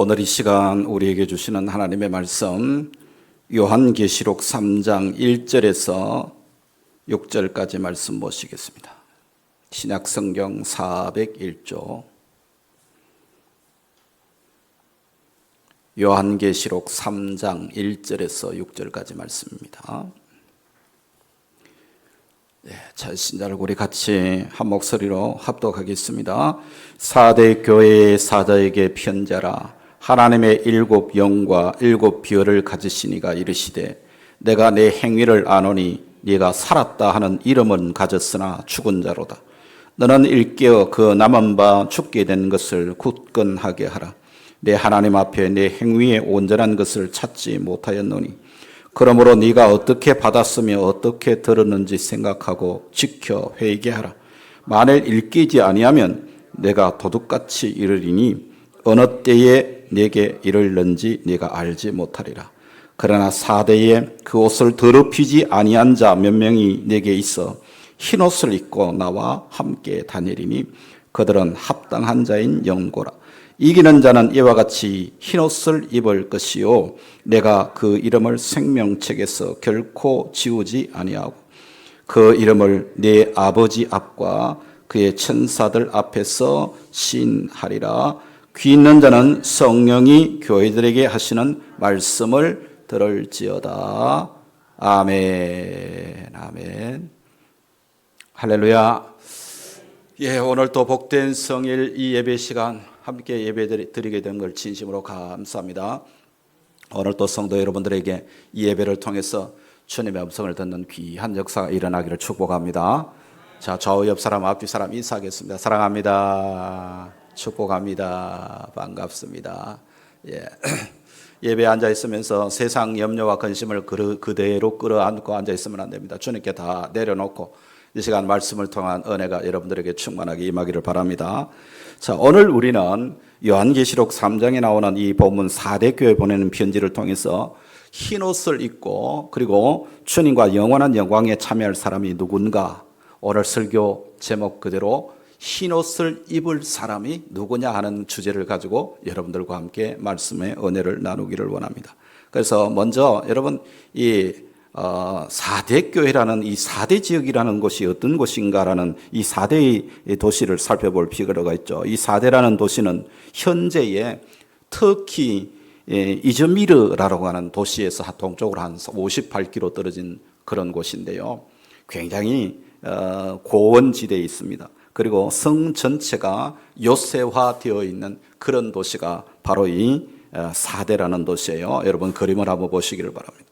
오늘 이 시간 우리에게 주시는 하나님의 말씀 요한계시록 3장 1절에서 6절까지 말씀 보시겠습니다. 신약성경 401조 요한계시록 3장 1절에서 6절까지 말씀입니다. 잘 신자를 우리 같이 한 목소리로 합독하겠습니다. 사대 교회의 사자에게 편지하라. 하나님의 일곱 영과 일곱 비열을 가지시니가 이르시되 내가 내 행위를 아노니 네가 살았다 하는 이름은 가졌으나 죽은 자로다. 너는 일깨어 그 남은 바 죽게 된 것을 굳건하게 하라. 내 하나님 앞에 내 행위의 온전한 것을 찾지 못하였노니 그러므로 네가 어떻게 받았으며 어떻게 들었는지 생각하고 지켜 회개하라. 만일 일깨지 아니하면 내가 도둑같이 이르리니 어느 때에 내게 이르는지 네가 알지 못하리라. 그러나 사대에 그 옷을 더럽히지 아니한 자 몇 명이 내게 있어 흰옷을 입고 나와 함께 다니리니 그들은 합당한 자인 영고라. 이기는 자는 이와 같이 흰옷을 입을 것이요 내가 그 이름을 생명책에서 결코 지우지 아니하고 그 이름을 내 아버지 앞과 그의 천사들 앞에서 시인하리라. 귀 있는 자는 성령이 교회들에게 하시는 말씀을 들을지어다. 아멘. 아멘. 할렐루야. 오늘 또 복된 성일 이 예배 시간 함께 예배 드리게 된 걸 진심으로 감사합니다. 오늘 또 성도 여러분들에게 이 예배를 통해서 주님의 음성을 듣는 귀한 역사가 일어나기를 축복합니다. 자, 좌우 옆 사람 앞뒤 사람 인사하겠습니다. 사랑합니다. 축복합니다. 반갑습니다. 예배에 앉아 있으면서 세상 염려와 근심을 그대로 끌어안고 앉아 있으면 안 됩니다. 주님께 다 내려놓고 이 시간 말씀을 통한 은혜가 여러분들에게 충만하게 임하기를 바랍니다. 자, 오늘 우리는 요한계시록 3장에 나오는 이 본문 4대 교회 보내는 편지를 통해서 흰옷을 입고 그리고 주님과 영원한 영광에 참여할 사람이 누군가, 오늘 설교 제목 그대로 흰옷을 입을 사람이 누구냐 하는 주제를 가지고 여러분들과 함께 말씀의 은혜를 나누기를 원합니다. 그래서 먼저 여러분 이 4대 교회라는 이 4대 지역이라는 곳이 어떤 곳인가라는 이 4대의 도시를 살펴볼 필요가 있죠. 이 4대라는 도시는 현재의 터키 이즈미르라고 하는 도시에서 동쪽으로 한 58km 떨어진 그런 곳인데요. 굉장히 고원지대에 있습니다. 그리고 성 전체가 요새화되어 있는 그런 도시가 바로 이 4대라는 도시예요. 여러분 그림을 한번 보시기를 바랍니다.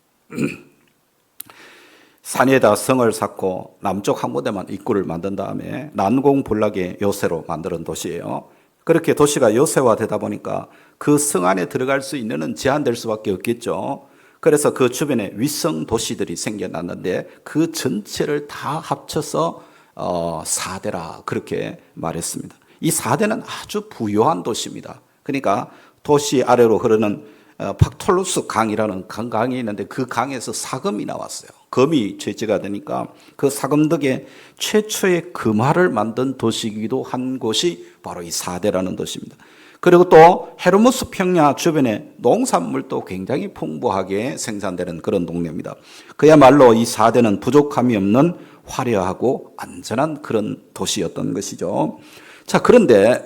산에다 성을 쌓고 남쪽 한 군데만 입구를 만든 다음에 난공불락의 요새로 만드는 도시예요. 그렇게 도시가 요새화되다 보니까 그 성 안에 들어갈 수 있는 는 제한될 수밖에 없겠죠. 그래서 그 주변에 위성 도시들이 생겨났는데 그 전체를 다 합쳐서 4대라 그렇게 말했습니다. 이 4대는 아주 부유한 도시입니다. 그러니까 도시 아래로 흐르는 팍톨루스 강이라는 강이 있는데 그 강에서 사금이 나왔어요. 금이 채취가 되니까 그 사금 덕에 최초의 금화를 만든 도시이기도 한 곳이 바로 이 4대라는 도시입니다. 그리고 또 헤르모스 평야 주변에 농산물도 굉장히 풍부하게 생산되는 그런 동네입니다. 그야말로 이 4대는 부족함이 없는 화려하고 안전한 그런 도시였던 것이죠. 자, 그런데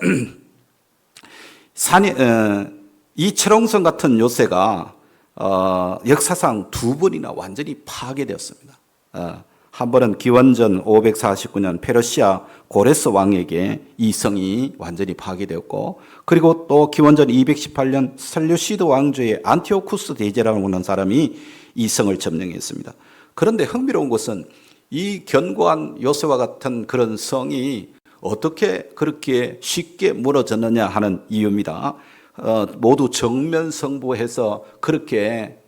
이 철옹성 같은 요새가 역사상 두 번이나 완전히 파괴되었습니다. 한 번은 기원전 549년 페르시아 고레스 왕에게 이 성이 완전히 파괴되었고, 그리고 또 기원전 218년 셀류시드 왕조의 안티오쿠스 대제라고 하는 사람이 이 성을 점령했습니다. 그런데 흥미로운 것은 이 견고한 요새와 같은 그런 성이 어떻게 그렇게 쉽게 무너졌느냐 하는 이유입니다. 모두 정면 승부해서 그렇게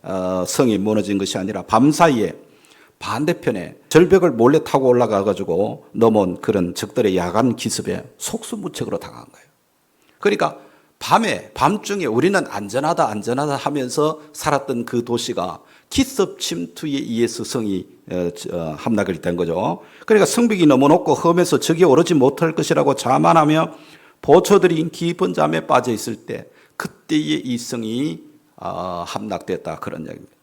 성이 무너진 것이 아니라 밤사이에 반대편에 절벽을 몰래 타고 올라가 가지고 넘어온 그런 적들의 야간 기습에 속수무책으로 당한 거예요. 그러니까 밤중에 우리는 안전하다 하면서 살았던 그 도시가 기습 침투에 의해서 성이 함락이 된 거죠. 그러니까 성벽이 너무 높고 험해서 적이 오르지 못할 것이라고 자만하며 보초들이 깊은 잠에 빠져 있을 때 그때의 이성이 함락됐다, 그런 이야기입니다.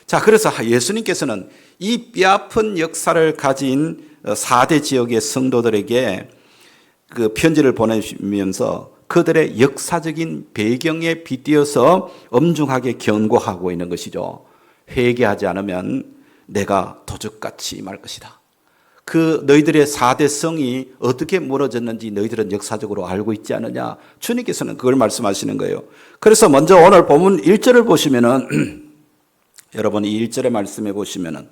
자, 그래서 예수님께서는 이 뼈아픈 역사를 가진 4대 지역의 성도들에게 그 편지를 보내면서 그들의 역사적인 배경에 빗대어서 엄중하게 경고하고 있는 것이죠. 회개하지 않으면 내가 도적같이 말 것이다. 그 너희들의 4대 성이 어떻게 무너졌는지 너희들은 역사적으로 알고 있지 않느냐. 주님께서는 그걸 말씀하시는 거예요. 그래서 먼저 오늘 본문 1절을 보시면은 여러분이 1절의 말씀해 보시면은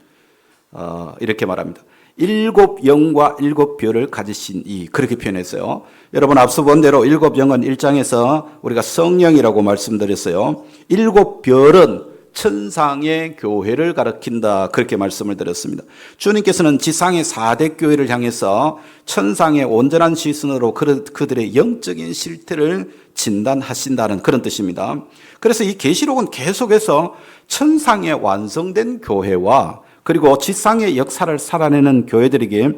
이렇게 말합니다. 7 영과 7 별을 가지신 이, 그렇게 표현했어요. 여러분 앞서 본 대로 7 영은 1장에서 우리가 성령이라고 말씀드렸어요. 7 별은 천상의 교회를 가리킨다, 그렇게 말씀을 드렸습니다. 주님께서는 지상의 4대 교회를 향해서 천상의 온전한 시선으로 그들의 영적인 실태를 진단하신다는 그런 뜻입니다. 그래서 이 계시록은 계속해서 천상에 완성된 교회와 그리고 지상의 역사를 살아내는 교회들에게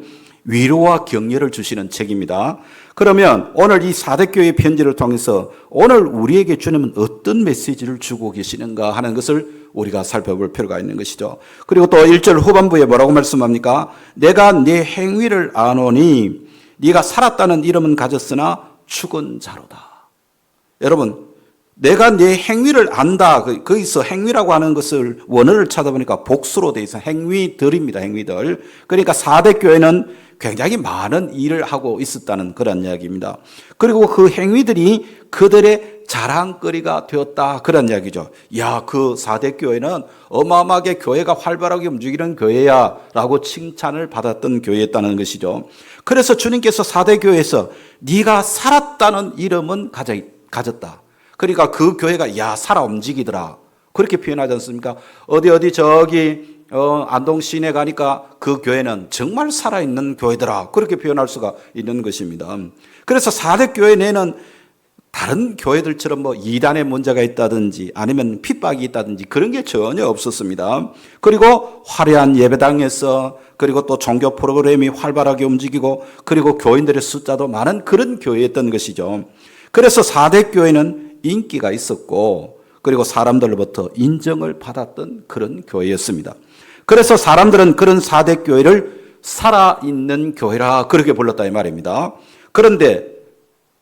위로와 격려를 주시는 책입니다. 그러면 오늘 이 4대 교회 편지를 통해서 오늘 우리에게 주님은 어떤 메시지를 주고 계시는가 하는 것을 우리가 살펴볼 필요가 있는 것이죠. 그리고 또 1절 후반부에 뭐라고 말씀합니까? 내가 네 행위를 아노니 네가 살았다는 이름은 가졌으나 죽은 자로다. 여러분, 내가 내 행위를 안다. 거기서 행위라고 하는 것을 원어를 찾아보니까 복수로 되어 있어 행위들입니다. 행위들. 그러니까 4대 교회는 굉장히 많은 일을 하고 있었다는 그런 이야기입니다. 그리고 그 행위들이 그들의 자랑거리가 되었다, 그런 이야기죠. 야, 그 4대 교회는 어마어마하게 교회가 활발하게 움직이는 교회야 라고 칭찬을 받았던 교회였다는 것이죠. 그래서 주님께서 4대 교회에서 네가 살았다는 이름은 가졌다. 그러니까 그 교회가 야, 살아 움직이더라, 그렇게 표현하지 않습니까? 어디 저기 안동 시내 가니까 그 교회는 정말 살아있는 교회더라, 그렇게 표현할 수가 있는 것입니다. 그래서 4대 교회 내는 다른 교회들처럼 뭐 이단의 문제가 있다든지 아니면 핍박이 있다든지 그런 게 전혀 없었습니다. 그리고 화려한 예배당에서 그리고 또 종교 프로그램이 활발하게 움직이고 그리고 교인들의 숫자도 많은 그런 교회였던 것이죠. 그래서 4대 교회는 인기가 있었고 그리고 사람들로부터 인정을 받았던 그런 교회였습니다. 그래서 사람들은 그런 4대 교회를 살아있는 교회라 그렇게 불렀다 이 말입니다. 그런데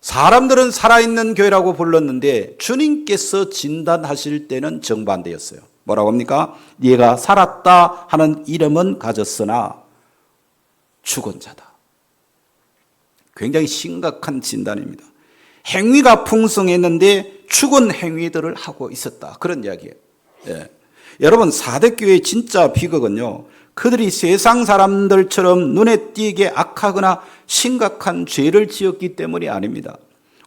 사람들은 살아있는 교회라고 불렀는데 주님께서 진단하실 때는 정반대였어요. 뭐라고 합니까? 네가 살았다 하는 이름은 가졌으나 죽은 자다. 굉장히 심각한 진단입니다. 행위가 풍성했는데 죽은 행위들을 하고 있었다, 그런 이야기예요. 예. 여러분, 4대 교회의 진짜 비극은요, 그들이 세상 사람들처럼 눈에 띄게 악하거나 심각한 죄를 지었기 때문이 아닙니다.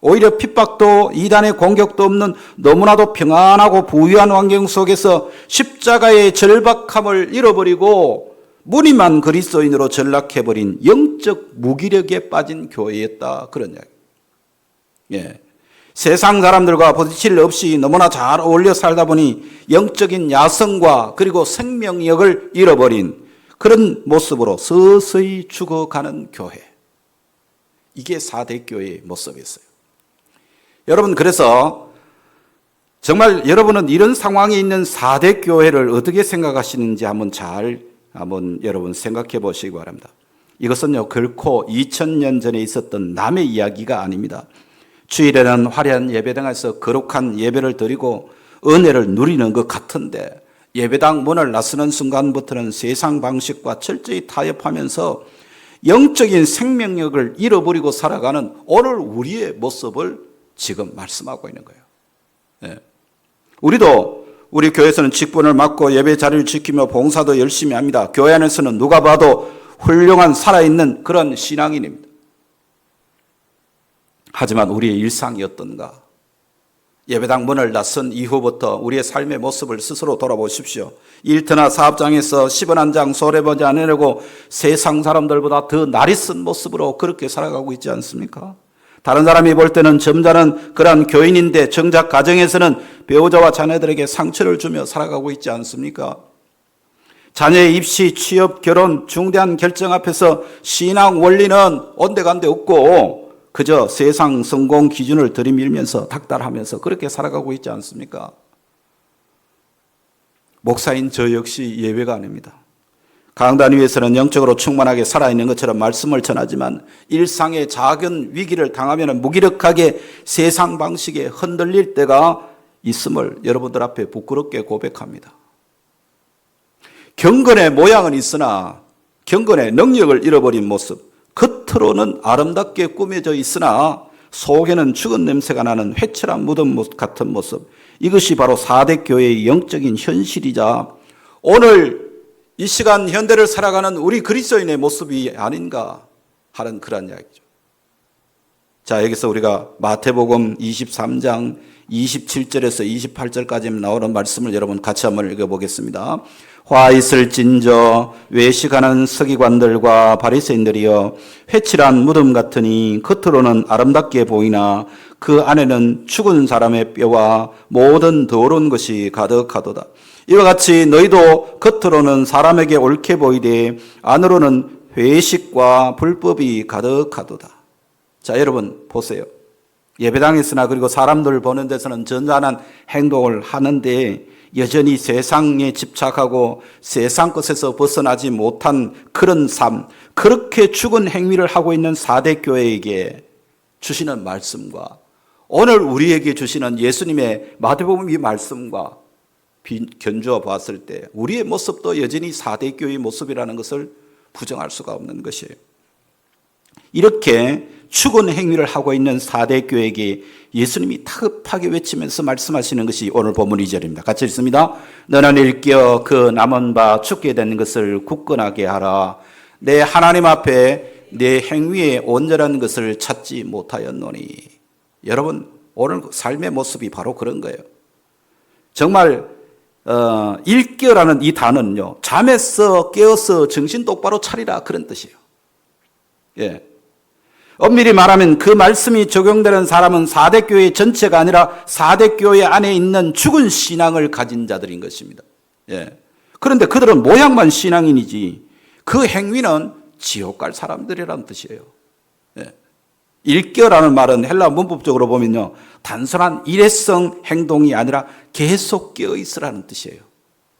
오히려 핍박도 이단의 공격도 없는 너무나도 평안하고 부유한 환경 속에서 십자가의 절박함을 잃어버리고 무늬만 그리스도인으로 전락해버린 영적 무기력에 빠진 교회였다, 그런 이야기. 예. 세상 사람들과 부딪힐 없이 너무나 잘 어울려 살다 보니 영적인 야성과 그리고 생명력을 잃어버린 그런 모습으로 서서히 죽어가는 교회. 이게 4대 교회의 모습이었어요. 여러분, 그래서 정말 여러분은 이런 상황에 있는 4대 교회를 어떻게 생각하시는지 한번 여러분 생각해 보시기 바랍니다. 이것은요, 결코 2000년 전에 있었던 남의 이야기가 아닙니다. 주일에는 화려한 예배당에서 거룩한 예배를 드리고 은혜를 누리는 것 같은데 예배당 문을 나서는 순간부터는 세상 방식과 철저히 타협하면서 영적인 생명력을 잃어버리고 살아가는 오늘 우리의 모습을 지금 말씀하고 있는 거예요. 예. 우리 교회에서는 직분을 맡고 예배 자리를 지키며 봉사도 열심히 합니다. 교회 안에서는 누가 봐도 훌륭한 살아있는 그런 신앙인입니다. 하지만 우리의 일상이 어떤가? 예배당 문을 나선 이후부터 우리의 삶의 모습을 스스로 돌아보십시오. 일터나 사업장에서 10원 한 장 손해보지 않으려고 세상 사람들보다 더 날이 쓴 모습으로 그렇게 살아가고 있지 않습니까? 다른 사람이 볼 때는 점잖은 그러한 교인인데 정작 가정에서는 배우자와 자녀들에게 상처를 주며 살아가고 있지 않습니까? 자녀의 입시, 취업, 결혼, 중대한 결정 앞에서 신앙 원리는 온데간데 없고 그저 세상 성공 기준을 들이밀면서 닥달하면서 그렇게 살아가고 있지 않습니까? 목사인 저 역시 예외가 아닙니다. 강단 위에서는 영적으로 충만하게 살아있는 것처럼 말씀을 전하지만 일상의 작은 위기를 당하면 무기력하게 세상 방식에 흔들릴 때가 있음을 여러분들 앞에 부끄럽게 고백합니다. 경건의 모양은 있으나 경건의 능력을 잃어버린 모습, 겉으로는 아름답게 꾸며져 있으나 속에는 죽은 냄새가 나는 회칠한 무덤 같은 모습, 이것이 바로 4대 교회의 영적인 현실이자 오늘 이 시간 현대를 살아가는 우리 그리스도인의 모습이 아닌가 하는 그런 이야기죠. 자, 여기서 우리가 마태복음 23장 27절에서 28절까지 나오는 말씀을 여러분 같이 한번 읽어보겠습니다. 화 있을진저 외식하는 서기관들과 바리새인들이여, 회칠한 무덤 같으니 겉으로는 아름답게 보이나 그 안에는 죽은 사람의 뼈와 모든 더러운 것이 가득하도다. 이와 같이 너희도 겉으로는 사람에게 옳게 보이되 안으로는 회식과 불법이 가득하도다. 자, 여러분 보세요. 예배당에서나 그리고 사람들 보는 데서는 전단한 행동을 하는데 여전히 세상에 집착하고 세상 것에서 벗어나지 못한 그런 삶, 그렇게 죽은 행위를 하고 있는 4대 교회에게 주시는 말씀과 오늘 우리에게 주시는 예수님의 마태복음 이 말씀과 견주어 봤을 때 우리의 모습도 여전히 4대 교회의 모습이라는 것을 부정할 수가 없는 것이에요. 이렇게 죽은 행위를 하고 있는 4대 교회에게 예수님이 다급하게 외치면서 말씀하시는 것이 오늘 본문 2절입니다. 같이 읽습니다. 너는 일깨어 그 남은 바 죽게 된 것을 굳건하게 하라. 내 하나님 앞에 내 행위의 온전한 것을 찾지 못하였노니. 여러분, 오늘 삶의 모습이 바로 그런 거예요. 정말 일깨어라는 이 단어는요, 잠에서 깨어서 정신 똑바로 차리라 그런 뜻이에요. 예. 엄밀히 말하면 그 말씀이 적용되는 사람은 4대 교회 전체가 아니라 4대 교회 안에 있는 죽은 신앙을 가진 자들인 것입니다. 예. 그런데 그들은 모양만 신앙인이지 그 행위는 지옥 갈 사람들이라는 뜻이에요. 예. 일깨어라는 말은 헬라 문법적으로 보면요, 단순한 일회성 행동이 아니라 계속 깨어 있으라는 뜻이에요.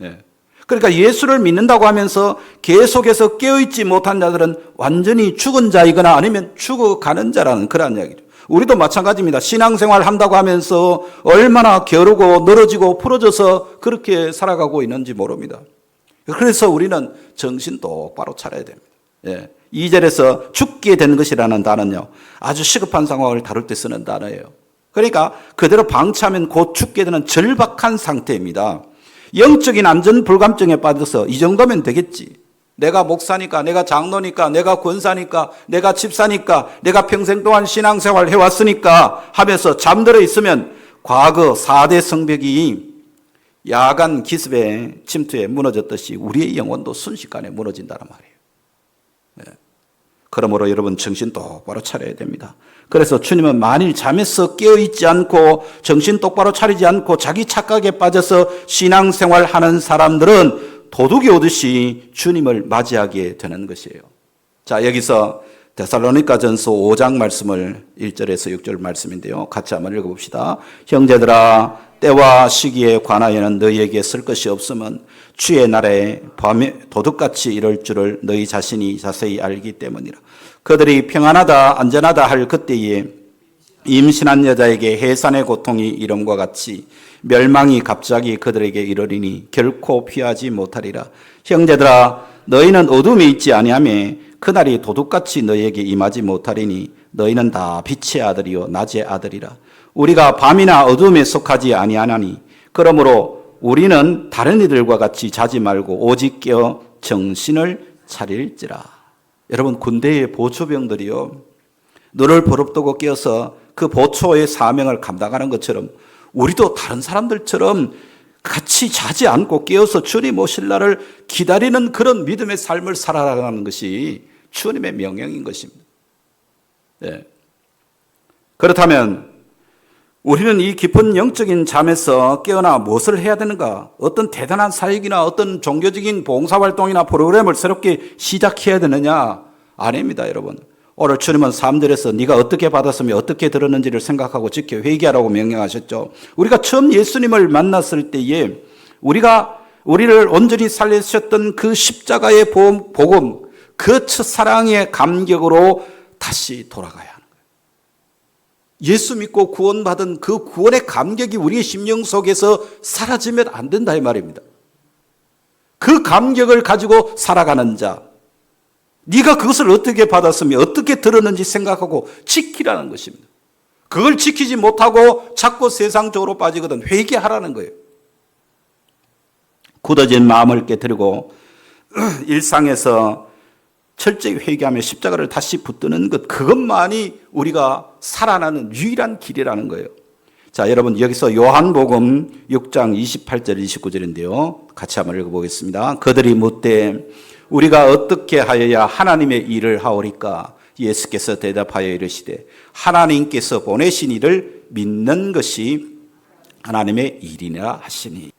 예. 그러니까 예수를 믿는다고 하면서 계속해서 깨어있지 못한 자들은 완전히 죽은 자이거나 아니면 죽어가는 자라는 그런 이야기죠. 우리도 마찬가지입니다. 신앙생활 한다고 하면서 얼마나 게으르고 늘어지고 풀어져서 그렇게 살아가고 있는지 모릅니다. 그래서 우리는 정신 똑바로 차려야 됩니다. 예. 2절에서 죽게 된 것이라는 단어는요, 아주 시급한 상황을 다룰 때 쓰는 단어예요. 그러니까 그대로 방치하면 곧 죽게 되는 절박한 상태입니다. 영적인 안전 불감증에 빠져서 이 정도면 되겠지. 내가 목사니까, 내가 장로니까, 내가 권사니까, 내가 집사니까, 내가 평생 동안 신앙생활 해왔으니까 하면서 잠들어 있으면 과거 4대 성벽이 야간 기습에 침투에 무너졌듯이 우리의 영혼도 순식간에 무너진다는 말이에요. 네. 그러므로 여러분 정신 똑바로 차려야 됩니다. 그래서 주님은 만일 잠에서 깨어있지 않고 정신 똑바로 차리지 않고 자기 착각에 빠져서 신앙생활 하는 사람들은 도둑이 오듯이 주님을 맞이하게 되는 것이에요. 자, 여기서 데살로니가전서 5장 말씀을 1절에서 6절 말씀인데요. 같이 한번 읽어봅시다. 형제들아, 때와 시기에 관하여는 너희에게 쓸 것이 없으면 주의 날에 밤에 도둑같이 이럴 줄을 너희 자신이 자세히 알기 때문이라. 그들이 평안하다 안전하다 할 그때에 임신한 여자에게 해산의 고통이 이름과 같이 멸망이 갑자기 그들에게 이르리니 결코 피하지 못하리라. 형제들아, 너희는 어둠에 있지 아니하며 그날이 도둑같이 너희에게 임하지 못하리니 너희는 다 빛의 아들이요 낮의 아들이라. 우리가 밤이나 어둠에 속하지 아니하나니 그러므로 우리는 다른 이들과 같이 자지 말고 오직 깨어 정신을 차릴지라. 여러분, 군대의 보초병들이요, 눈을 버럭뜨고 깨어서 그 보초의 사명을 감당하는 것처럼 우리도 다른 사람들처럼 같이 자지 않고 깨어서 주님 오실 날을 기다리는 그런 믿음의 삶을 살아가는 것이 주님의 명령인 것입니다. 네. 그렇다면 우리는 이 깊은 영적인 잠에서 깨어나 무엇을 해야 되는가? 어떤 대단한 사역이나 어떤 종교적인 봉사활동이나 프로그램을 새롭게 시작해야 되느냐? 아닙니다, 여러분. 오늘 주님은 3절에서 네가 어떻게 받았으며 어떻게 들었는지를 생각하고 지켜 회개하라고 명령하셨죠. 우리가 처음 예수님을 만났을 때에 우리를 온전히 살리셨던 그 십자가의 복음, 그 첫사랑의 감격으로 다시 돌아가야 하는 거예요. 예수 믿고 구원받은 그 구원의 감격이 우리의 심령 속에서 사라지면 안 된다 이 말입니다. 그 감격을 가지고 살아가는 자, 네가 그것을 어떻게 받았으며 어떻게 들었는지 생각하고 지키라는 것입니다. 그걸 지키지 못하고 자꾸 세상적으로 빠지거든 회개하라는 거예요. 굳어진 마음을 깨뜨리고 일상에서 철저히 회개하며 십자가를 다시 붙드는 것, 그것만이 우리가 살아나는 유일한 길이라는 거예요. 자, 여러분 여기서 요한복음 6장 28절 29절인데요. 같이 한번 읽어보겠습니다. 그들이 묻되 우리가 어떻게 하여야 하나님의 일을 하오리까? 예수께서 대답하여 이르시되 하나님께서 보내신 이를 믿는 것이 하나님의 일이라 하시니.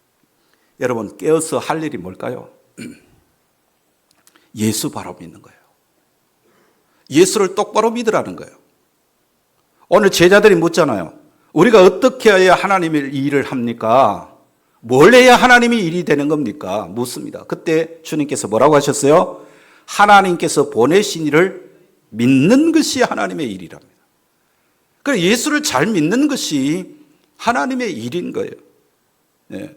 여러분 깨어서 할 일이 뭘까요? 예수 바로 믿는 거예요. 예수를 똑바로 믿으라는 거예요. 오늘 제자들이 묻잖아요. 우리가 어떻게 해야 하나님의 일을 합니까? 뭘 해야 하나님이 일이 되는 겁니까? 묻습니다. 그때 주님께서 뭐라고 하셨어요? 하나님께서 보내신 이를 믿는 것이 하나님의 일이랍니다. 그래서 예수를 잘 믿는 것이 하나님의 일인 거예요. 네.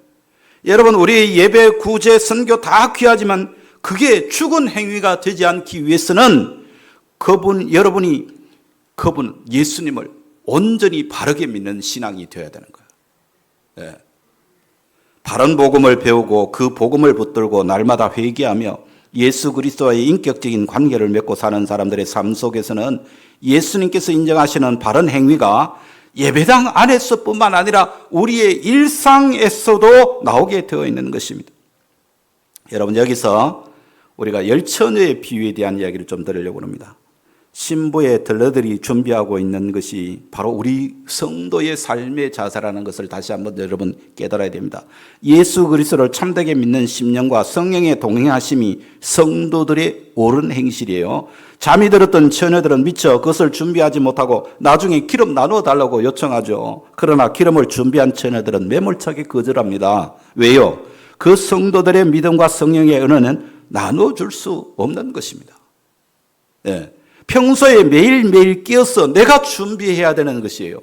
여러분 우리 예배, 구제, 선교 다 귀하지만 그게 죽은 행위가 되지 않기 위해서는 여러분이 예수님을 온전히 바르게 믿는 신앙이 되어야 되는 거예요. 네. 바른 복음을 배우고 그 복음을 붙들고 날마다 회개하며 예수 그리스도와의 인격적인 관계를 맺고 사는 사람들의 삶 속에서는 예수님께서 인정하시는 바른 행위가 예배당 안에서뿐만 아니라 우리의 일상에서도 나오게 되어 있는 것입니다. 여러분 여기서 우리가 열처녀의 비유에 대한 이야기를 좀 들으려고 합니다. 신부의 들러들이 준비하고 있는 것이 바로 우리 성도의 삶의 자세라는 것을 다시 한번 여러분 깨달아야 됩니다. 예수 그리스도를 참되게 믿는 심령과 성령의 동행하심이 성도들의 옳은 행실이에요. 잠이 들었던 처녀들은 미처 그것을 준비하지 못하고 나중에 기름 나누어 달라고 요청하죠. 그러나 기름을 준비한 처녀들은 매몰차게 거절합니다. 왜요? 그 성도들의 믿음과 성령의 은혜는 나누어 줄 수 없는 것입니다. 네. 평소에 매일매일 깨어서 내가 준비해야 되는 것이에요.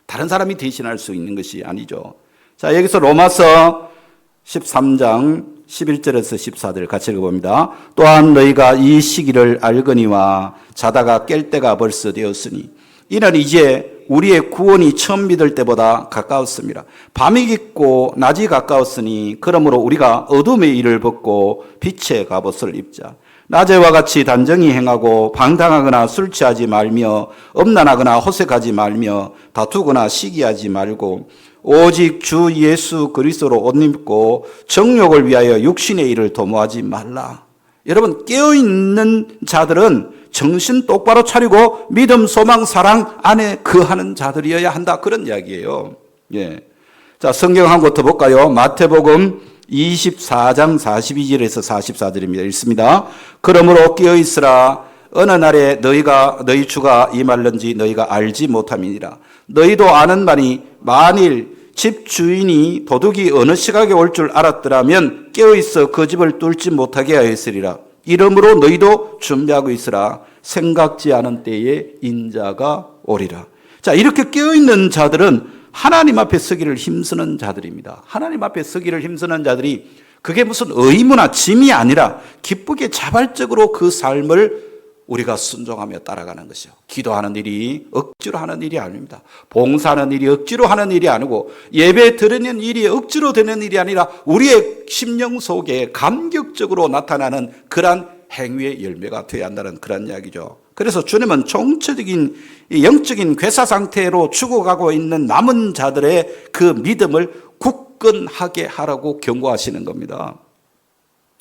다른 사람이 대신할 수 있는 것이 아니죠. 자, 여기서 로마서 13장 11절에서 14절 같이 읽어봅니다. 또한 너희가 이 시기를 알거니와 자다가 깰 때가 벌써 되었으니 이는 이제 우리의 구원이 처음 믿을 때보다 가까웠습니다. 밤이 깊고 낮이 가까웠으니 그러므로 우리가 어둠의 일을 벗고 빛의 갑옷을 입자. 낮에와 같이 단정히 행하고 방탕하거나 술 취하지 말며 음란하거나 호색하지 말며 다투거나 시기하지 말고 오직 주 예수 그리스도로 옷 입고 정욕을 위하여 육신의 일을 도모하지 말라. 여러분 깨어있는 자들은 정신 똑바로 차리고 믿음, 소망, 사랑 안에 거하는 자들이어야 한다. 그런 이야기예요. 예. 자, 성경 한 곳 더 볼까요? 마태복음 24장 42절에서 44절입니다. 읽습니다. 그러므로 깨어있으라. 어느 날에 너희 주가 임할는지 너희가 알지 못함이니라. 너희도 아는 바니 만일 집 주인이 도둑이 어느 시각에 올 줄 알았더라면 깨어있어 그 집을 뚫지 못하게 하였으리라. 이러므로 너희도 준비하고 있으라. 생각지 않은 때에 인자가 오리라. 자, 이렇게 깨어있는 자들은 하나님 앞에 서기를 힘쓰는 자들입니다. 하나님 앞에 서기를 힘쓰는 자들이 그게 무슨 의무나 짐이 아니라 기쁘게 자발적으로 그 삶을 우리가 순종하며 따라가는 것이요. 기도하는 일이 억지로 하는 일이 아닙니다. 봉사하는 일이 억지로 하는 일이 아니고 예배 드리는 일이 억지로 되는 일이 아니라 우리의 심령 속에 감격적으로 나타나는 그러한 행위의 열매가 되어야 한다는 그런 이야기죠. 그래서 주님은 총체적인 영적인 괴사 상태로 죽어가고 있는 남은 자들의 그 믿음을 굳건하게 하라고 경고하시는 겁니다.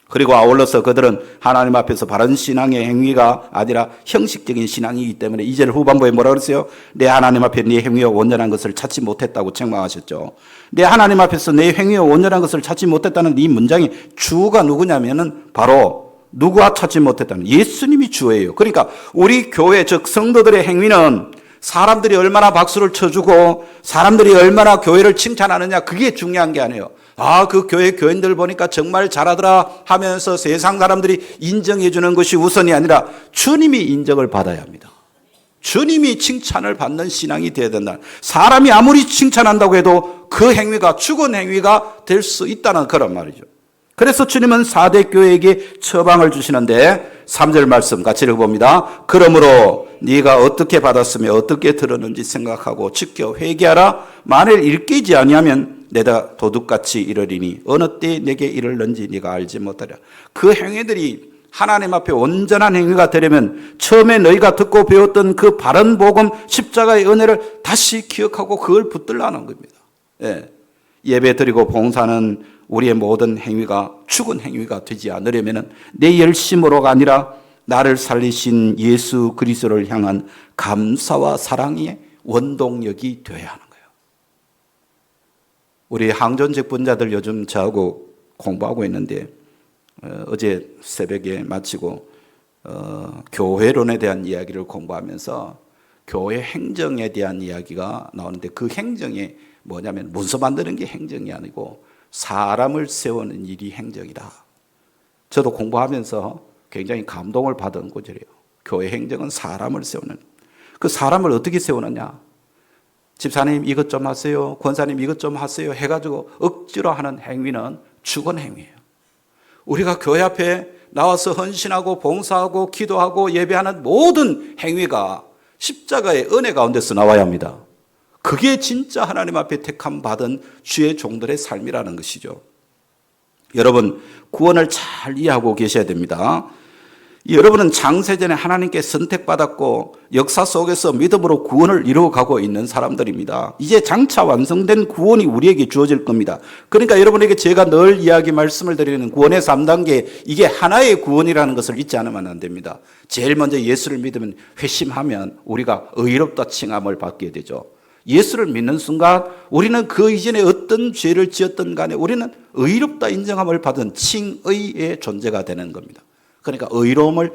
그리고 아울러서 그들은 하나님 앞에서 바른 신앙의 행위가 아니라 형식적인 신앙이기 때문에 2절 후반부에 뭐라 그랬어요? 내 하나님 앞에 네 행위와 온전한 것을 찾지 못했다고 책망하셨죠. 내 하나님 앞에서 내 행위와 온전한 것을 찾지 못했다는 이 문장의 주가 누구냐면은 바로 누가 찾지 못했다는 예수님이 주예요. 그러니까 우리 교회 즉 성도들의 행위는 사람들이 얼마나 박수를 쳐주고 사람들이 얼마나 교회를 칭찬하느냐 그게 중요한 게 아니에요. 그 교회 교인들 보니까 정말 잘하더라 하면서 세상 사람들이 인정해 주는 것이 우선이 아니라 주님이 인정을 받아야 합니다. 주님이 칭찬을 받는 신앙이 되어야 된다. 사람이 아무리 칭찬한다고 해도 그 행위가 죽은 행위가 될 수 있다는 그런 말이죠. 그래서 주님은 4대 교회에게 처방을 주시는데 3절 말씀 같이 읽어봅니다. 그러므로 네가 어떻게 받았으며 어떻게 들었는지 생각하고 지켜 회개하라. 만일 일깨지 아니하면 내가 도둑같이 이르리니 어느 때 내게 이르는지 네가 알지 못하랴. 그 행위들이 하나님 앞에 온전한 행위가 되려면 처음에 너희가 듣고 배웠던 그 바른 복음 십자가의 은혜를 다시 기억하고 그걸 붙들라는 겁니다. 예배 드리고 봉사는 우리의 모든 행위가 죽은 행위가 되지 않으려면 내 열심으로가 아니라 나를 살리신 예수 그리스도를 향한 감사와 사랑의 원동력이 되어야 하는 거예요. 우리 항전직 분자들 요즘 저하고 공부하고 있는데 어제 새벽에 마치고 교회론에 대한 이야기를 공부하면서 교회 행정에 대한 이야기가 나오는데 그 행정이 뭐냐면 문서 만드는 게 행정이 아니고 사람을 세우는 일이 행정이다. 저도 공부하면서 굉장히 감동을 받은 구절이에요. 교회 행정은 사람을 세우는. 그 사람을 어떻게 세우느냐? 집사님 이것 좀 하세요. 권사님 이것 좀 하세요. 해가지고 억지로 하는 행위는 죽은 행위예요. 우리가 교회 앞에 나와서 헌신하고 봉사하고 기도하고 예배하는 모든 행위가 십자가의 은혜 가운데서 나와야 합니다. 그게 진짜 하나님 앞에 택함 받은 주의 종들의 삶이라는 것이죠. 여러분 구원을 잘 이해하고 계셔야 됩니다. 여러분은 창세전에 하나님께 선택받았고 역사 속에서 믿음으로 구원을 이루어가고 있는 사람들입니다. 이제 장차 완성된 구원이 우리에게 주어질 겁니다. 그러니까 여러분에게 제가 늘 이야기 말씀을 드리는 구원의 3단계 이게 하나의 구원이라는 것을 잊지 않으면 안 됩니다. 제일 먼저 예수를 믿으면 회심하면 우리가 의롭다 칭함을 받게 되죠. 예수를 믿는 순간 우리는 그 이전에 어떤 죄를 지었던 간에 우리는 의롭다 인정함을 받은 칭의의 존재가 되는 겁니다. 그러니까 의로운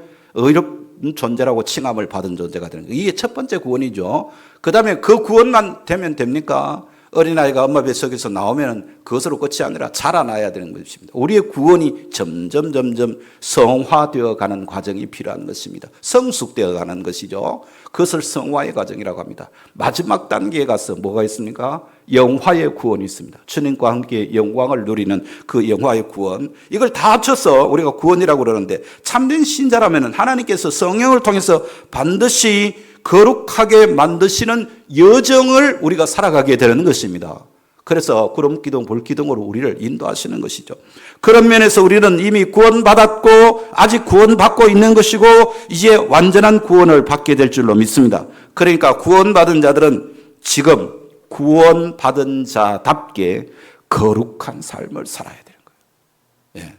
존재라고 칭함을 받은 존재가 되는 거예요. 이게 첫 번째 구원이죠. 그 다음에 그 구원만 되면 됩니까? 어린아이가 엄마 뱃속에서 나오면 그것으로 끝이 아니라 자라나야 되는 것입니다. 우리의 구원이 점점 성화되어 가는 과정이 필요한 것입니다. 성숙되어 가는 것이죠. 그것을 성화의 과정이라고 합니다. 마지막 단계에 가서 뭐가 있습니까? 영화의 구원이 있습니다. 주님과 함께 영광을 누리는 그 영화의 구원. 이걸 다 합쳐서 우리가 구원이라고 그러는데 참된 신자라면 하나님께서 성령을 통해서 반드시 거룩하게 만드시는 여정을 우리가 살아가게 되는 것입니다. 그래서 구름기둥, 불기둥으로 우리를 인도하시는 것이죠. 그런 면에서 우리는 이미 구원받았고 아직 구원받고 있는 것이고 이제 완전한 구원을 받게 될 줄로 믿습니다. 그러니까 구원받은 자들은 지금 구원받은 자답게 거룩한 삶을 살아야 되는 거예요.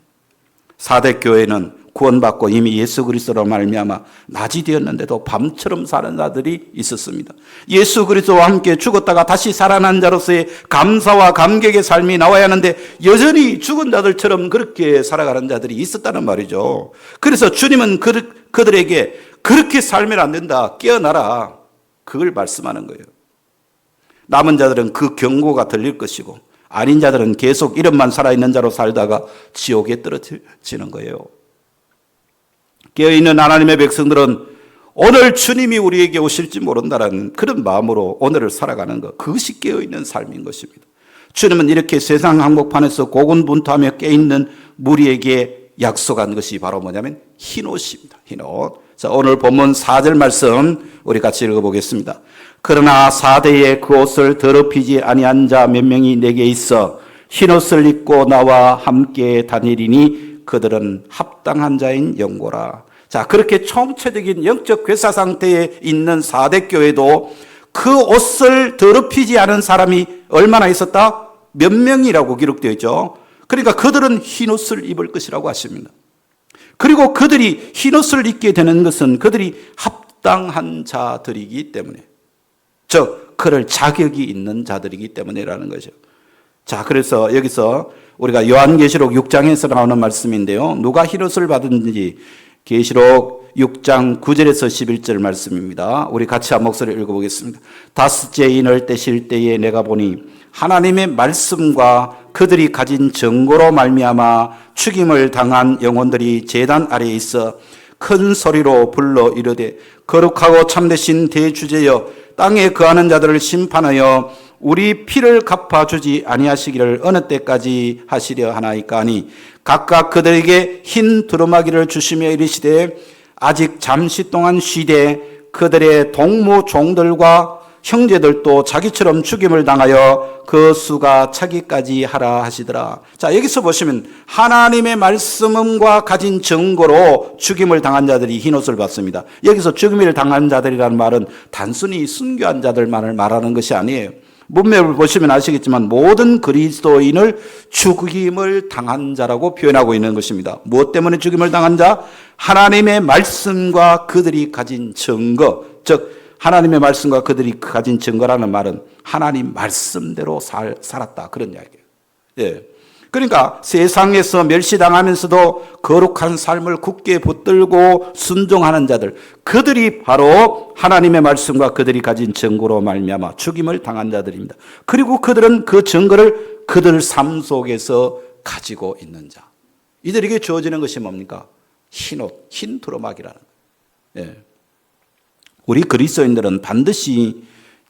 4대 교회는 구원받고 이미 예수 그리스도로 말미암아 낮이 되었는데도 밤처럼 사는 자들이 있었습니다. 예수 그리스도와 함께 죽었다가 다시 살아난 자로서의 감사와 감격의 삶이 나와야 하는데 여전히 죽은 자들처럼 그렇게 살아가는 자들이 있었다는 말이죠. 그래서 주님은 그들에게 그렇게 살면 안 된다. 깨어나라. 그걸 말씀하는 거예요. 남은 자들은 그 경고가 들릴 것이고 아닌 자들은 계속 이름만 살아있는 자로 살다가 지옥에 떨어지는 거예요. 깨어있는 하나님의 백성들은 오늘 주님이 우리에게 오실지 모른다는 그런 마음으로 오늘을 살아가는 것, 그것이 깨어있는 삶인 것입니다. 주님은 이렇게 세상 한복판에서 고군분투하며 깨어있는 무리에게 약속한 것이 바로 뭐냐면 흰옷입니다. 흰옷. 자, 오늘 본문 4절 말씀 우리 같이 읽어보겠습니다. 그러나 4대에 그 옷을 더럽히지 아니한 자 몇 명이 내게 있어 흰옷을 입고 나와 함께 다니리니 그들은 합당한 자인 영고라. 자, 그렇게 총체적인 영적 괴사 상태에 있는 4대 교회도 그 옷을 더럽히지 않은 사람이 얼마나 있었다? 몇 명이라고 기록되어 있죠. 그러니까 그들은 흰옷을 입을 것이라고 하십니다. 그리고 그들이 흰옷을 입게 되는 것은 그들이 합당한 자들이기 때문에, 즉 그럴 자격이 있는 자들이기 때문이라는 거죠. 자, 그래서 여기서 우리가 요한계시록 6장에서 나오는 말씀인데요. 누가 흰옷을 받은지 계시록 6장 9절에서 11절 말씀입니다. 우리 같이 한 목소리 읽어보겠습니다. 다섯째 인을 떼실 때에 내가 보니 하나님의 말씀과 그들이 가진 증거로 말미암아 죽임을 당한 영혼들이 제단 아래에 있어 큰 소리로 불러 이르되 거룩하고 참되신 대주제여 땅에 거하는 자들을 심판하여 우리 피를 갚아주지 아니하시기를 어느 때까지 하시려 하나이까 하니 각각 그들에게 흰 두루마기를 주시며 이르시되 아직 잠시 동안 쉬되 그들의 동무 종들과 형제들도 자기처럼 죽임을 당하여 그 수가 차기까지 하라 하시더라. 자, 여기서 보시면 하나님의 말씀과 가진 증거로 죽임을 당한 자들이 흰옷을 받습니다. 여기서 죽임을 당한 자들이라는 말은 단순히 순교한 자들만을 말하는 것이 아니에요. 문맥을 보시면 아시겠지만 모든 그리스도인을 죽임을 당한 자라고 표현하고 있는 것입니다. 무엇 때문에 죽임을 당한 자? 하나님의 말씀과 그들이 가진 증거, 즉 하나님의 말씀과 그들이 가진 증거라는 말은 하나님 말씀대로 살았다, 그런 이야기예요. 예. 그러니까 세상에서 멸시당하면서도 거룩한 삶을 굳게 붙들고 순종하는 자들, 그들이 바로 하나님의 말씀과 그들이 가진 증거로 말미암아 죽임을 당한 자들입니다. 그리고 그들은 그 증거를 그들 삶 속에서 가지고 있는 자. 이들에게 주어지는 것이 뭡니까? 흰옷, 흰 두루마기라는 거예요. 예. 우리 그리스도인들은 반드시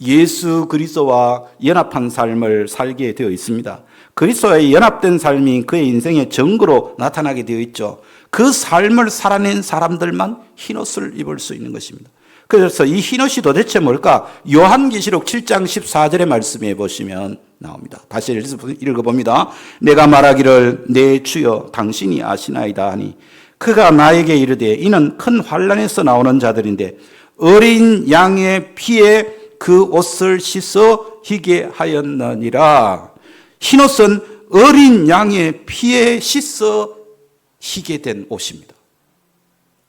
예수 그리스도와 연합한 삶을 살게 되어 있습니다. 그리스도와 연합된 삶이 그의 인생의 증거로 나타나게 되어 있죠. 그 삶을 살아낸 사람들만 흰옷을 입을 수 있는 것입니다. 그래서 이 흰옷이 도대체 뭘까? 요한계시록 7장 14절의 말씀에 보시면 나옵니다. 다시 읽어봅니다. 내가 말하기를 내 주여 당신이 아시나이다 하니 그가 나에게 이르되 이는 큰 환난에서 나오는 자들인데 어린 양의 피에 그 옷을 씻어 희게 하였느니라. 흰옷은 어린 양의 피에 씻어 희게 된 옷입니다.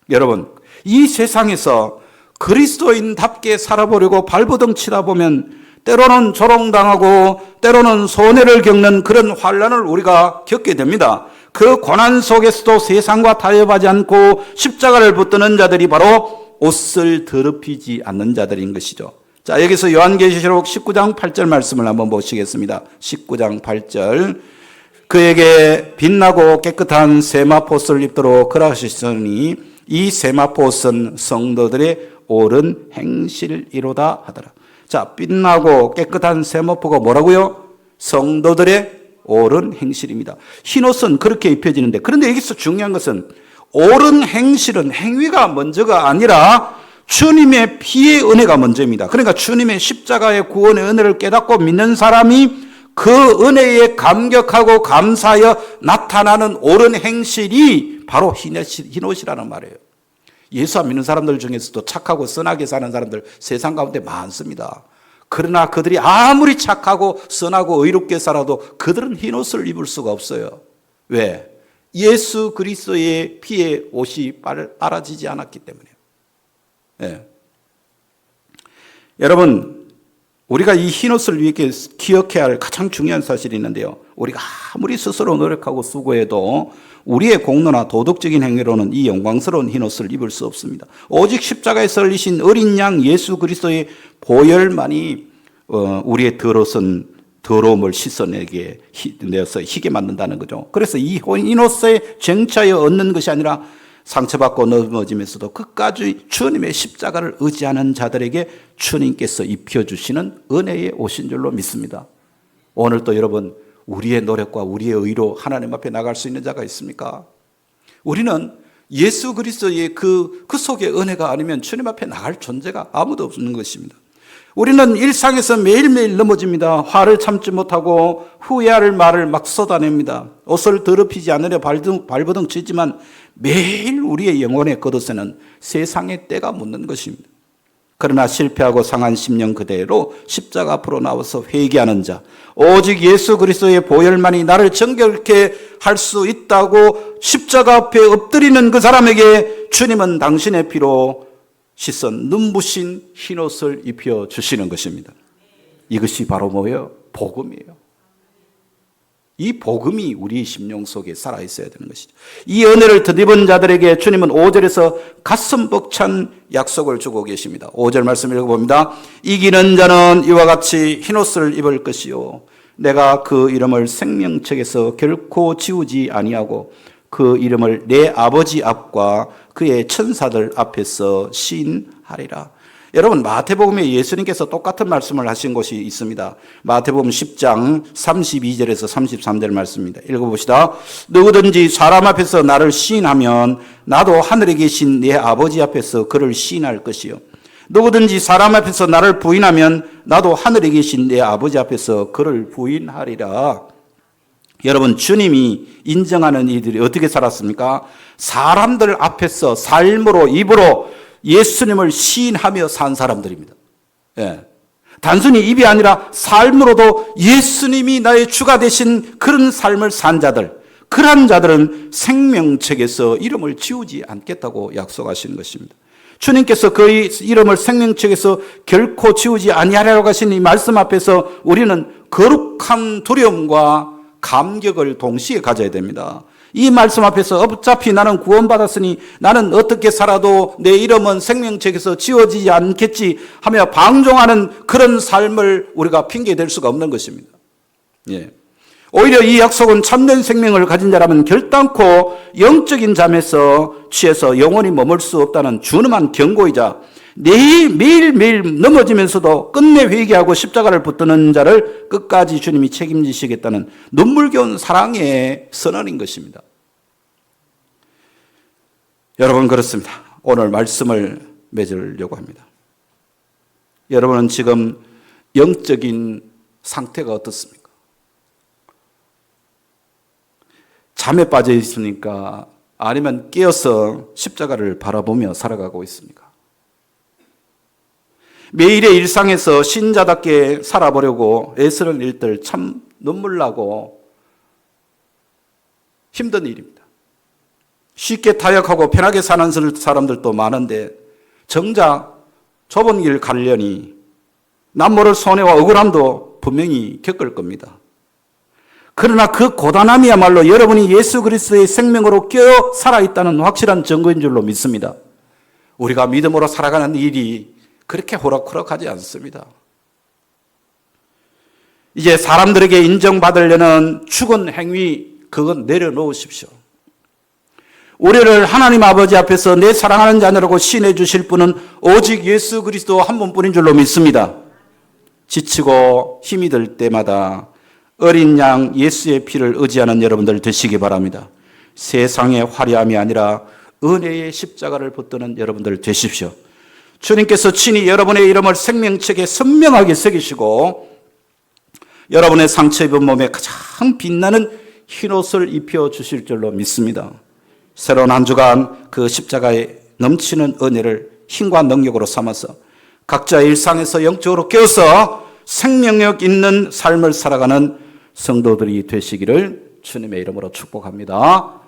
여러분, 이 세상에서 그리스도인답게 살아보려고 발버둥 치다 보면 때로는 조롱당하고 때로는 손해를 겪는 그런 환난을 우리가 겪게 됩니다. 그 고난 속에서도 세상과 타협하지 않고 십자가를 붙드는 자들이 바로 옷을 더럽히지 않는 자들인 것이죠. 자, 여기서 요한계시록 19장 8절 말씀을 한번 보시겠습니다. 19장 8절. 그에게 빛나고 깨끗한 세마포옷을 입도록 허락하셨으니 이 세마포옷은 성도들의 옳은 행실이로다 하더라. 자, 빛나고 깨끗한 세마포가 뭐라고요? 성도들의 옳은 행실입니다. 흰옷은 그렇게 입혀지는데, 그런데 여기서 중요한 것은 옳은 행실은 행위가 먼저가 아니라 주님의 피의 은혜가 먼저입니다. 그러니까 주님의 십자가의 구원의 은혜를 깨닫고 믿는 사람이 그 은혜에 감격하고 감사하여 나타나는 옳은 행실이 바로 흰옷이라는 말이에요. 예수 안 믿는 사람들 중에서도 착하고 선하게 사는 사람들 세상 가운데 많습니다. 그러나 그들이 아무리 착하고 선하고 의롭게 살아도 그들은 흰옷을 입을 수가 없어요. 왜? 예수 그리스도의 피에 옷이 빨아지지 않았기 때문이에요. 네. 여러분, 우리가 이 흰옷을 이렇게 기억해야 할 가장 중요한 사실이 있는데요. 우리가 아무리 스스로 노력하고 수고해도 우리의 공로나 도덕적인 행위로는 이 영광스러운 흰옷을 입을 수 없습니다. 오직 십자가에 설리신 어린 양 예수 그리스도의 보혈만이 우리의 더러운 더러움을 씻어내게 내어서 희게 만든다는 거죠. 그래서 이 흰옷에 쟁취하여 얻는 것이 아니라 상처받고 넘어지면서도 끝까지 주님의 십자가를 의지하는 자들에게 주님께서 입혀주시는 은혜의 옷인 줄로 믿습니다. 오늘도 여러분, 우리의 노력과 우리의 의로 하나님 앞에 나갈 수 있는 자가 있습니까? 우리는 예수 그리스도의 그 속의 은혜가 아니면 주님 앞에 나갈 존재가 아무도 없는 것입니다. 우리는 일상에서 매일매일 넘어집니다. 화를 참지 못하고 후회할 말을 막 쏟아냅니다. 옷을 더럽히지 않으려 발버둥 치지만 매일 우리의 영혼의 겉옷에는 세상의 때가 묻는 것입니다. 그러나 실패하고 상한 심령 그대로 십자가 앞으로 나와서 회개하는 자, 오직 예수 그리스도의 보혈만이 나를 정결케 할 수 있다고 십자가 앞에 엎드리는 그 사람에게 주님은 당신의 피로 씻어 눈부신 흰옷을 입혀 주시는 것입니다. 이것이 바로 뭐예요? 복음이에요. 이 복음이 우리 심령 속에 살아있어야 되는 것이죠. 이 은혜를 덧입은 자들에게 주님은 5절에서 가슴 벅찬 약속을 주고 계십니다. 5절 말씀 읽어봅니다. 이기는 자는 이와 같이 흰옷을 입을 것이요 내가 그 이름을 생명책에서 결코 지우지 아니하고 그 이름을 내 아버지 앞과 그의 천사들 앞에서 시인하리라. 여러분, 마태복음에 예수님께서 똑같은 말씀을 하신 곳이 있습니다. 마태복음 10장 32절에서 33절 말씀입니다. 읽어봅시다. 누구든지 사람 앞에서 나를 시인하면 나도 하늘에 계신 내 아버지 앞에서 그를 시인할 것이요 누구든지 사람 앞에서 나를 부인하면 나도 하늘에 계신 내 아버지 앞에서 그를 부인하리라. 여러분, 주님이 인정하는 이들이 어떻게 살았습니까? 사람들 앞에서 삶으로 입으로 예수님을 시인하며 산 사람들입니다. 예. 단순히 입이 아니라 삶으로도 예수님이 나의 주가 되신 그런 삶을 산 자들, 그러한 자들은 생명책에서 이름을 지우지 않겠다고 약속하신 것입니다. 주님께서 그 이름을 생명책에서 결코 지우지 아니하리라고 하신 이 말씀 앞에서 우리는 거룩한 두려움과 감격을 동시에 가져야 됩니다. 이 말씀 앞에서 어차피 나는 구원받았으니 나는 어떻게 살아도 내 이름은 생명책에서 지워지지 않겠지 하며 방종하는 그런 삶을 우리가 핑계댈 수가 없는 것입니다. 예. 오히려 이 약속은 참된 생명을 가진 자라면 결단코 영적인 잠에서 취해서 영원히 머물 수 없다는 준엄한 경고이자 매일매일 넘어지면서도 끝내 회개하고 십자가를 붙드는 자를 끝까지 주님이 책임지시겠다는 눈물겨운 사랑의 선언인 것입니다. 여러분, 그렇습니다. 오늘 말씀을 맺으려고 합니다. 여러분은 지금 영적인 상태가 어떻습니까? 잠에 빠져 있습니까? 아니면 깨어서 십자가를 바라보며 살아가고 있습니까? 매일의 일상에서 신자답게 살아보려고 애쓰는 일들 참 눈물나고 힘든 일입니다. 쉽게 타협하고 편하게 사는 사람들도 많은데 정작 좁은 길 가려니 남모를 손해와 억울함도 분명히 겪을 겁니다. 그러나 그 고단함이야말로 여러분이 예수 그리스도의 생명으로 깨어 살아있다는 확실한 증거인 줄로 믿습니다. 우리가 믿음으로 살아가는 일이 그렇게 호락호락하지 않습니다. 이제 사람들에게 인정받으려는 죽은 행위, 그건 내려놓으십시오. 우리를 하나님 아버지 앞에서 내 사랑하는 자녀라고 시인해 주실 분은 오직 예수 그리스도 한 분뿐인 줄로 믿습니다. 지치고 힘이 들 때마다 어린 양 예수의 피를 의지하는 여러분들 되시기 바랍니다. 세상의 화려함이 아니라 은혜의 십자가를 붙드는 여러분들 되십시오. 주님께서 친히 여러분의 이름을 생명책에 선명하게 새기시고 여러분의 상처 입은 몸에 가장 빛나는 흰옷을 입혀주실 줄로 믿습니다. 새로운 한 주간 그 십자가의 넘치는 은혜를 힘과 능력으로 삼아서 각자의 일상에서 영적으로 깨어서 생명력 있는 삶을 살아가는 성도들이 되시기를 주님의 이름으로 축복합니다.